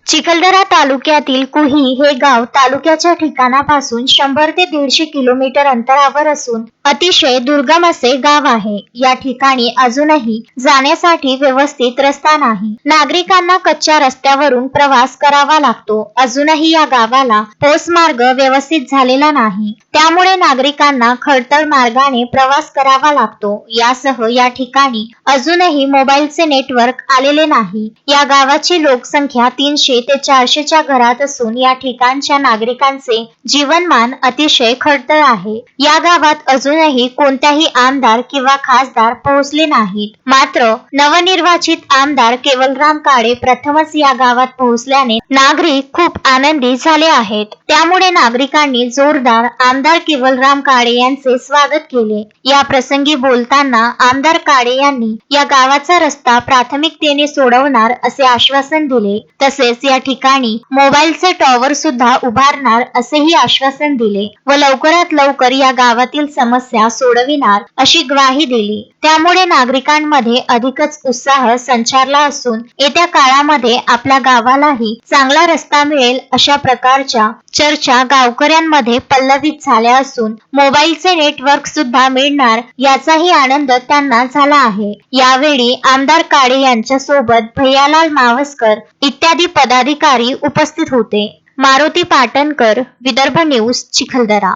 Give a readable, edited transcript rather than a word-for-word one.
चिखलदरा तालुक्यातील कुही हे गाव तालुक्याच्या ठिकाणापासून 100 ते 150 किलोमीटर अंतरावर असून अतिशय दुर्गम असे गाव आहे। या ठिकाणी अजूनही जाण्यासाठी व्यवस्थित रस्ता नाही। नागरिकांना कच्च्या रस्त्यावरून प्रवास करावा लागतो। अजूनही या गावाला पोस्टमार्ग व्यवस्थित झालेला नाही, त्यामुळे नागरिकांना खडतर मार्गाने प्रवास करावा लागतो। यासह या ठिकाणी अजूनही मोबाईलचे नेटवर्क आलेले नाही। या गावाची लोकसंख्या 300 ते 400च्या घरात असून या ठिकाणच्या नागरिकांचे जीवनमान अतिशय खडतर आहे। या गावात अजूनही कोणत्याही आमदार किंवा खासदार पोहोचले नाहीत। मात्र नवनिर्वाचित आमदार केवलराम काळे प्रथमच या गावात पोहोचल्याने नागरिक खूप आनंदी झाले आहेत। त्यामुळे नागरिकांनी जोरदार आमदार केवलराम काळे यांचे स्वागत केले। या प्रसंगी बोलताना आमदार काळे यांनी या गावाचा रस्ता प्राथमिकतेने सोडवणार असे आश्वासन दिले। तसेच या ठिकाणी मोबाईलचे टॉवर सुद्धा उभारणार असेही आश्वासन दिले व लवकरात लवकर या गावातील समस्या सोडविणार अशी ग्वाही दिली। त्यामुळे नागरिकांमध्ये अधिकच उत्साह संचारला असून येत्या काळामध्ये आपल्या गावालाही चांगला रस्ता मिळेल अशा प्रकारच्या चर्चा गावकऱ्यांमध्ये पल्लवित झाल्या असून मोबाईलचे नेटवर्क सुद्धा मिळणार याचाही आनंद त्यांना झाला आहे। यावेळी आमदार काळे यांच्या सोबत भैयालाल मावस्कर इत्यादी पदाधिकारी उपस्थित होते। मारुती पाटणकर, विदर्भ न्यूज, चिखलदरा।